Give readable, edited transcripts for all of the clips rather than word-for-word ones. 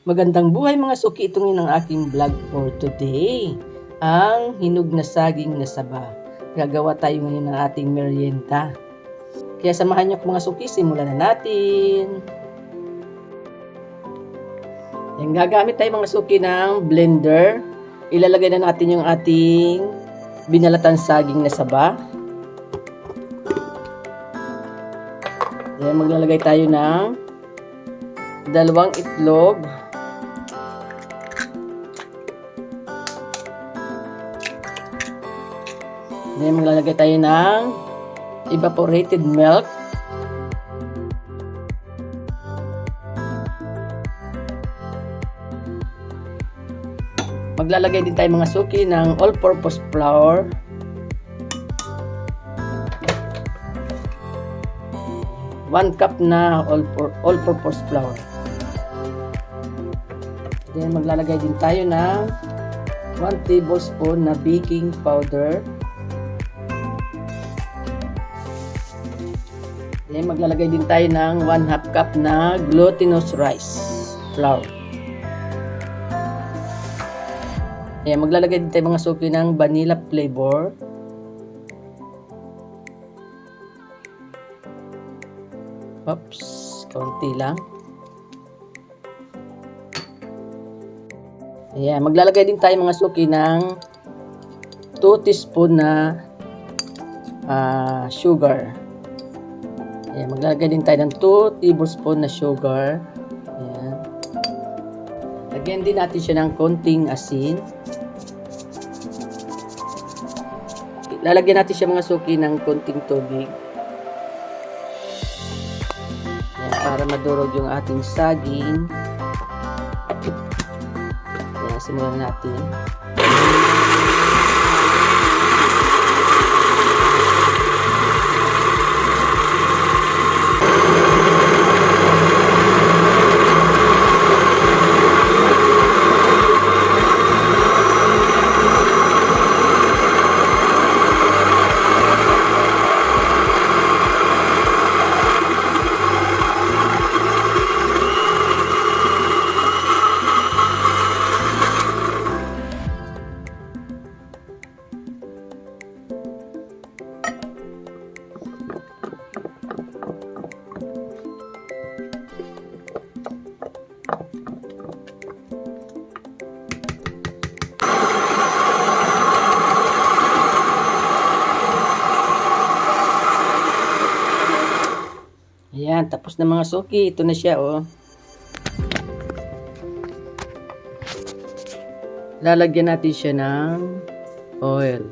Magandang buhay mga suki, itong ang aking vlog for today. Ang hinog na saging na saba. Gagawa tayo ngayon ng ating merienda. Kaya samahan niyo ko mga suki, simulan na natin. Yan, gagamit tayo mga suki ng blender. Ilalagay na natin yung ating binalatan saging na saba. Yan, maglalagay tayo ng 2 itlog. Then, maglalagay tayo ng evaporated milk. Maglalagay din tayo mga suki ng all-purpose flour. One cup na all-purpose flour. Then, maglalagay din tayo ng 1 tablespoon na baking powder. Then, maglalagay din tayo ng 1/2 cup na glutinous rice flour. Ayan, maglalagay din tayo mga suki ng vanilla flavor. Oops, kaunti lang. Ayan, maglalagay din tayo mga suki ng 2 teaspoon na sugar. Ayan, maglalagay din tayo ng 2 tablespoon na sugar. Ayan. Lagyan din natin siya ng konting asin. Lalagyan natin siya mga suki ng konting tubig. Ayan, para madurog yung ating saging. Ayan, simulan natin. Ayan, tapos na mga suki. Ito na siya, oh. Lalagyan natin siya ng oil.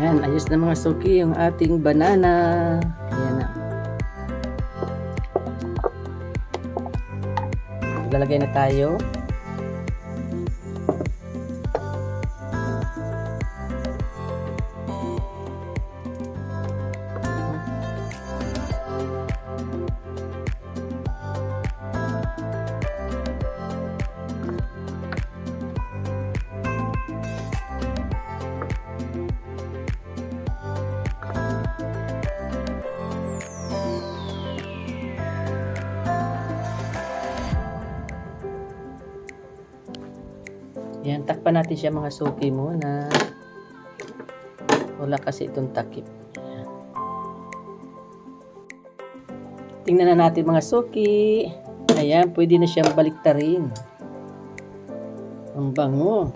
Ayan, ayos na mga suki yung ating banana. Ayan na. Maglalagay na tayo. Yan, takpan natin siya mga suki muna. Wala kasi itong takip. Tingnan na natin mga suki. Ayan, pwede na siyang baliktarin. Ang bango.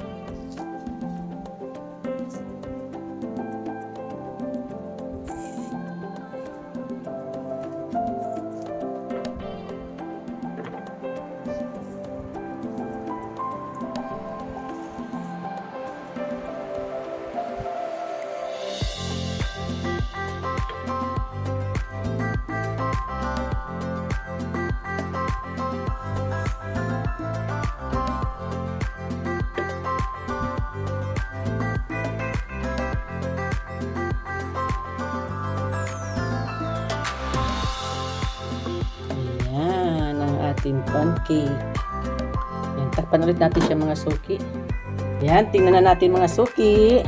ating pancake. Yan, takpan ulit natin siya mga suki. Yan, tingnan na natin mga suki.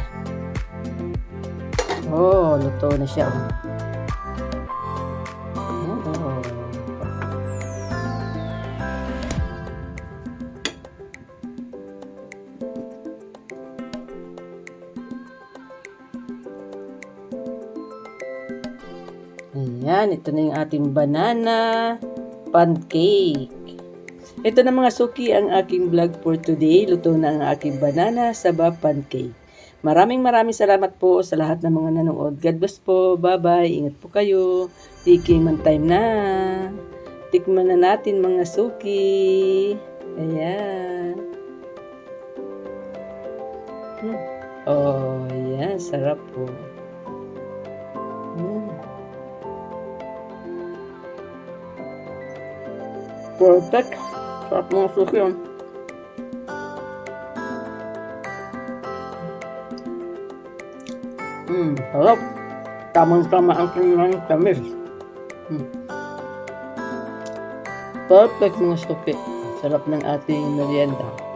Oh, luto na siya. Oh. Ayan, ito na yung ating banana pancake. Ito na mga suki ang aking vlog for today. Luto na ang aking banana saba pancake. Maraming salamat po sa lahat ng mga nanood. God bless po. Bye-bye. Ingat po kayo. Tikiman time na. Tikman na natin mga suki. Ayan. Oh, ayan. Sarap po. Perfect. Sarap mga suki yun. Sarap. Tamang-tama ang kanyang tamis. Perfect mga suki. Sarap ng ating merienda.